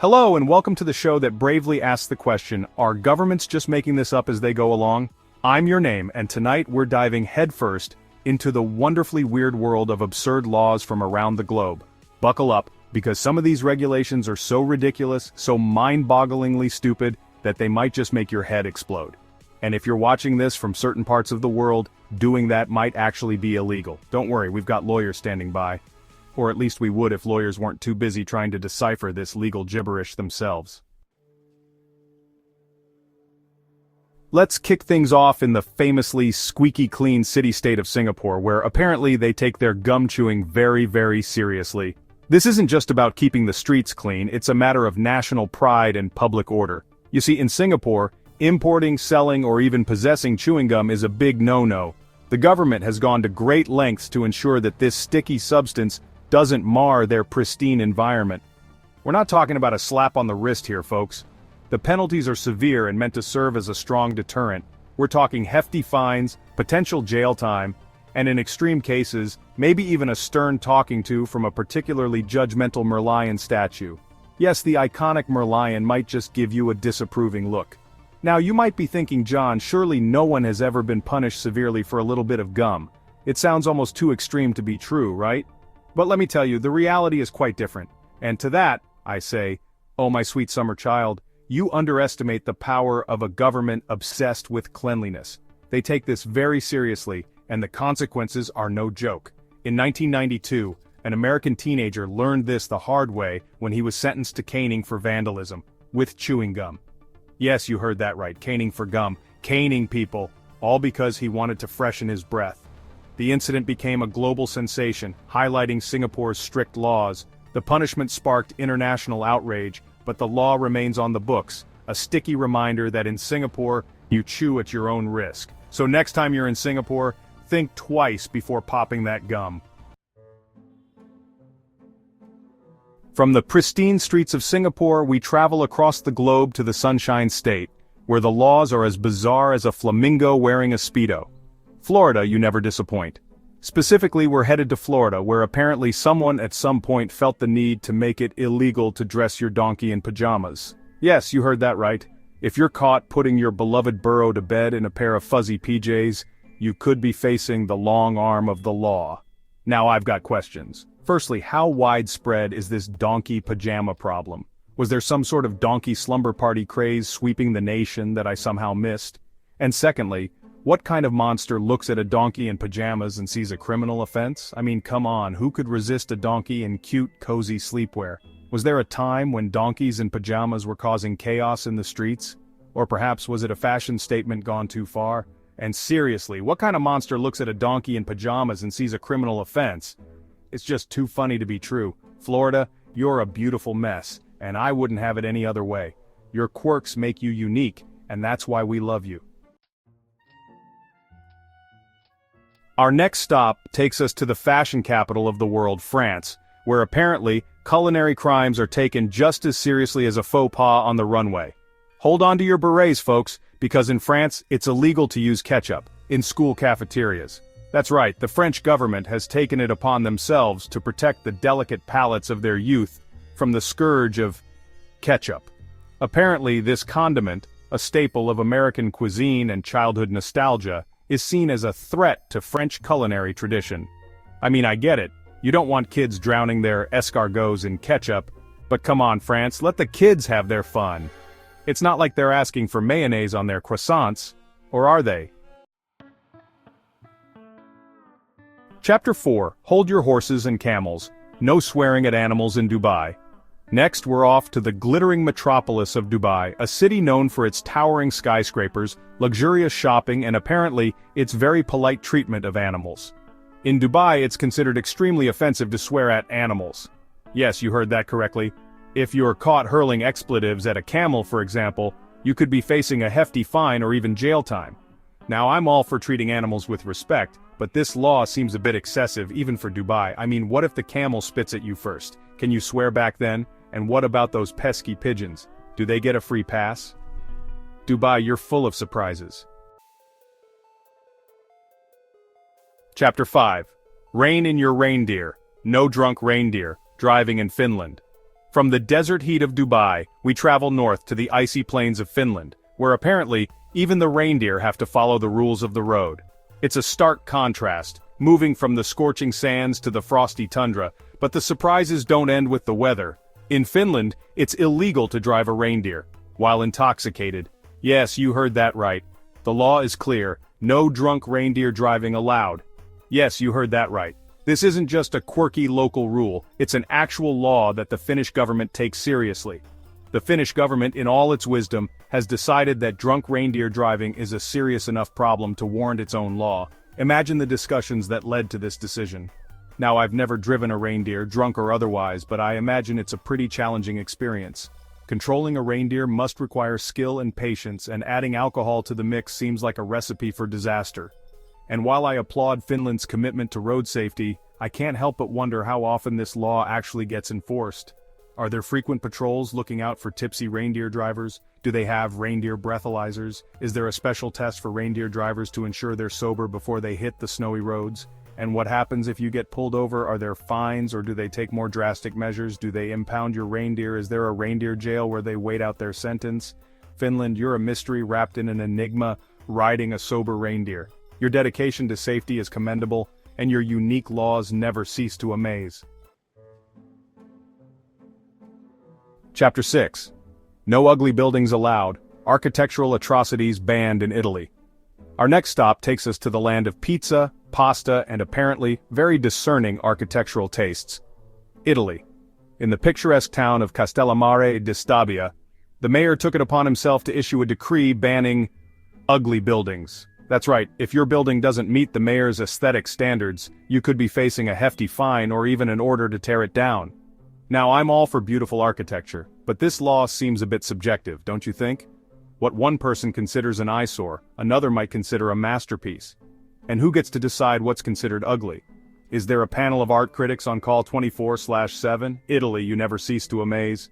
Hello and welcome to the show that bravely asks the question, are governments just making this up as they go along? I'm your name, and tonight we're diving headfirst into the wonderfully weird world of absurd laws from around the globe. Buckle up, because some of these regulations are so ridiculous, so mind-bogglingly stupid, that they might just make your head explode. And if you're watching this from certain parts of the world, doing that might actually be illegal. Don't worry, we've got lawyers standing by. Or at least we would if lawyers weren't too busy trying to decipher this legal gibberish themselves. Let's kick things off in the famously squeaky clean city-state of Singapore, where apparently they take their gum chewing very, very seriously. This isn't just about keeping the streets clean, it's a matter of national pride and public order. You see, in Singapore, importing, selling, or even possessing chewing gum is a big no-no. The government has gone to great lengths to ensure that this sticky substance doesn't mar their pristine environment. We're not talking about a slap on the wrist here, folks. The penalties are severe and meant to serve as a strong deterrent. We're talking hefty fines, potential jail time, and in extreme cases, maybe even a stern talking to from a particularly judgmental Merlion statue. Yes, the iconic Merlion might just give you a disapproving look. Now you might be thinking, John, surely no one has ever been punished severely for a little bit of gum. It sounds almost too extreme to be true, right? But let me tell you, the reality is quite different. And to that, I say, oh my sweet summer child, you underestimate the power of a government obsessed with cleanliness. They take this very seriously, and the consequences are no joke. In 1992, an American teenager learned this the hard way when he was sentenced to caning for vandalism, with chewing gum. Yes, you heard that right, caning for gum, caning people, all because he wanted to freshen his breath. The incident became a global sensation, highlighting Singapore's strict laws. The punishment sparked international outrage, but the law remains on the books, a sticky reminder that in Singapore, you chew at your own risk. So next time you're in Singapore, think twice before popping that gum. From the pristine streets of Singapore, we travel across the globe to the Sunshine State, where the laws are as bizarre as a flamingo wearing a Speedo. Florida, you never disappoint. Specifically, we're headed to Florida, where apparently someone at some point felt the need to make it illegal to dress your donkey in pajamas. Yes, you heard that right. If you're caught putting your beloved burro to bed in a pair of fuzzy PJs, you could be facing the long arm of the law. Now I've got questions. Firstly, how widespread is this donkey pajama problem? Was there some sort of donkey slumber party craze sweeping the nation that I somehow missed? And secondly, what kind of monster looks at a donkey in pajamas and sees a criminal offense? I mean, come on, who could resist a donkey in cute, cozy sleepwear? Was there a time when donkeys in pajamas were causing chaos in the streets? Or perhaps was it a fashion statement gone too far? And seriously, what kind of monster looks at a donkey in pajamas and sees a criminal offense? It's just too funny to be true. Florida, you're a beautiful mess, and I wouldn't have it any other way. Your quirks make you unique, and that's why we love you. Our next stop takes us to the fashion capital of the world, France, where apparently culinary crimes are taken just as seriously as a faux pas on the runway. Hold on to your berets, folks, because in France it's illegal to use ketchup in school cafeterias. That's right, the French government has taken it upon themselves to protect the delicate palates of their youth from the scourge of ketchup. Apparently this condiment, a staple of American cuisine and childhood nostalgia, is seen as a threat to French culinary tradition. I mean, I get it, you don't want kids drowning their escargots in ketchup, but come on France, let the kids have their fun. It's not like they're asking for mayonnaise on their croissants, or are they? Chapter 4, Hold Your Horses and Camels, No Swearing at Animals in Dubai. Next, we're off to the glittering metropolis of Dubai, a city known for its towering skyscrapers, luxurious shopping, and apparently, its very polite treatment of animals. In Dubai, it's considered extremely offensive to swear at animals. Yes, you heard that correctly. If you're caught hurling expletives at a camel, for example, you could be facing a hefty fine or even jail time. Now, I'm all for treating animals with respect, but this law seems a bit excessive even for Dubai. I mean, what if the camel spits at you first? Can you swear back then? And what about those pesky pigeons? Do they get a free pass? Dubai, you're full of surprises. Chapter 5. Rein in your reindeer. No drunk reindeer. Driving in Finland. From the desert heat of Dubai, we travel north to the icy plains of Finland, where apparently, even the reindeer have to follow the rules of the road. It's a stark contrast, moving from the scorching sands to the frosty tundra, but the surprises don't end with the weather. In Finland, it's illegal to drive a reindeer while intoxicated. Yes, you heard that right. The law is clear, no drunk reindeer driving allowed. Yes, you heard that right. This isn't just a quirky local rule, it's an actual law that the Finnish government takes seriously. The Finnish government, in all its wisdom, has decided that drunk reindeer driving is a serious enough problem to warrant its own law. Imagine the discussions that led to this decision. Now, I've never driven a reindeer, drunk or otherwise, but I imagine it's a pretty challenging experience. Controlling a reindeer must require skill and patience, and adding alcohol to the mix seems like a recipe for disaster. And while I applaud Finland's commitment to road safety, I can't help but wonder how often this law actually gets enforced. Are there frequent patrols looking out for tipsy reindeer drivers? Do they have reindeer breathalyzers? Is there a special test for reindeer drivers to ensure they're sober before they hit the snowy roads? And what happens if you get pulled over? Are there fines, or do they take more drastic measures? Do they impound your reindeer? Is there a reindeer jail where they wait out their sentence? Finland, you're a mystery wrapped in an enigma, riding a sober reindeer. Your dedication to safety is commendable, and your unique laws never cease to amaze. Chapter 6. No ugly buildings allowed, architectural atrocities banned in Italy. Our next stop takes us to the land of pizza, pasta, and apparently very discerning architectural tastes. Italy. In the picturesque town of Castellammare di Stabia, the mayor took it upon himself to issue a decree banning ugly buildings. That's right, if your building doesn't meet the mayor's aesthetic standards, you could be facing a hefty fine or even an order to tear it down. Now, I'm all for beautiful architecture, but this law seems a bit subjective, don't you think? What one person considers an eyesore, another might consider a masterpiece. And who gets to decide what's considered ugly? Is there a panel of art critics on call 24/7? Italy, you never cease to amaze.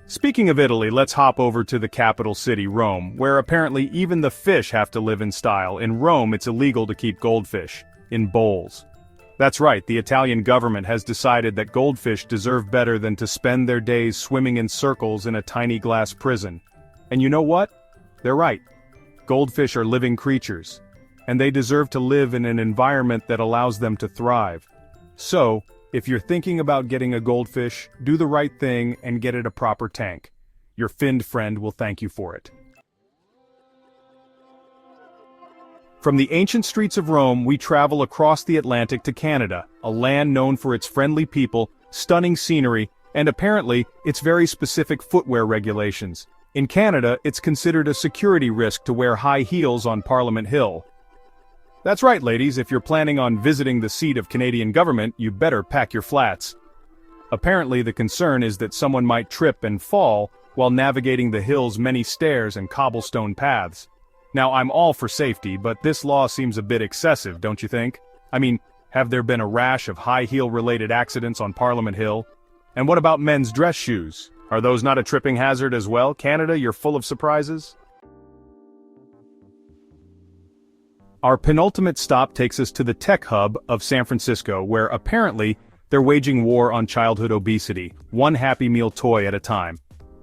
Speaking of Italy, let's hop over to the capital city, Rome, where apparently even the fish have to live in style. In Rome, it's illegal to keep goldfish in bowls. That's right, the Italian government has decided that goldfish deserve better than to spend their days swimming in circles in a tiny glass prison. And you know what? They're right. Goldfish are living creatures, and they deserve to live in an environment that allows them to thrive. So, if you're thinking about getting a goldfish, do the right thing and get it a proper tank. Your finned friend will thank you for it. From the ancient streets of Rome, we travel across the Atlantic to Canada, a land known for its friendly people, stunning scenery, and apparently, its very specific footwear regulations. In Canada, it's considered a security risk to wear high heels on Parliament Hill. That's right, ladies, if you're planning on visiting the seat of Canadian government, you better pack your flats. Apparently, the concern is that someone might trip and fall while navigating the hill's many stairs and cobblestone paths. Now, I'm all for safety, but this law seems a bit excessive, don't you think? I mean, have there been a rash of high-heel-related accidents on Parliament Hill? And what about men's dress shoes? Are those not a tripping hazard as well? Canada, you're full of surprises? Our penultimate stop takes us to the tech hub of San Francisco, where apparently they're waging war on childhood obesity, one Happy Meal toy at a time.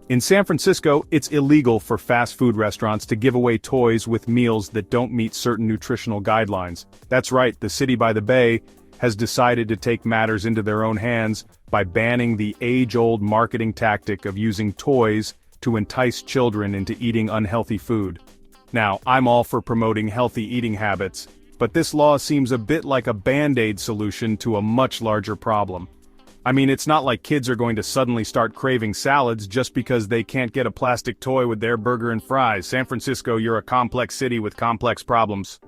In San Francisco, it's illegal for fast food restaurants to give away toys with meals that don't meet certain nutritional guidelines. That's right, the city by the bay has decided to take matters into their own hands by banning the age-old marketing tactic of using toys to entice children into eating unhealthy food. Now, I'm all for promoting healthy eating habits, but this law seems a bit like a band-aid solution to a much larger problem. I mean, it's not like kids are going to suddenly start craving salads just because they can't get a plastic toy with their burger and fries. San Francisco, you're a complex city with complex problems.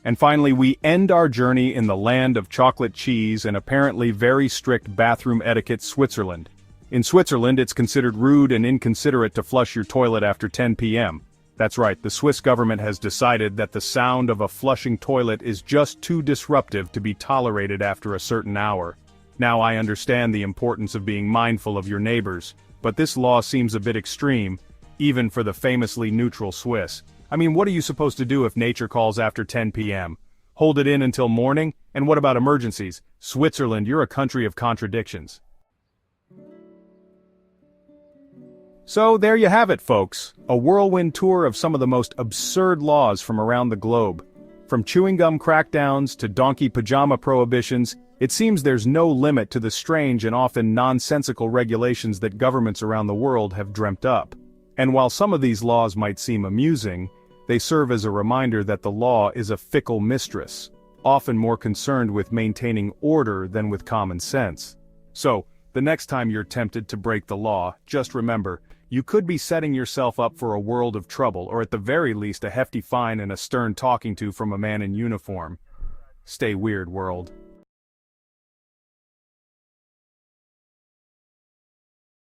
And finally, we end our journey in the land of chocolate cheese and apparently very strict bathroom etiquette, Switzerland. In Switzerland, it's considered rude and inconsiderate to flush your toilet after 10 p.m. That's right, the Swiss government has decided that the sound of a flushing toilet is just too disruptive to be tolerated after a certain hour. Now, I understand the importance of being mindful of your neighbors, but this law seems a bit extreme, even for the famously neutral Swiss. I mean, what are you supposed to do if nature calls after 10 p.m.? Hold it in until morning? And what about emergencies? Switzerland, you're a country of contradictions. So there you have it, folks. A whirlwind tour of some of the most absurd laws from around the globe. From chewing gum crackdowns to donkey pajama prohibitions, it seems there's no limit to the strange and often nonsensical regulations that governments around the world have dreamt up. And while some of these laws might seem amusing, they serve as a reminder that the law is a fickle mistress, often more concerned with maintaining order than with common sense. So, the next time you're tempted to break the law, just remember, you could be setting yourself up for a world of trouble, or at the very least a hefty fine and a stern talking to from a man in uniform. Stay weird, world.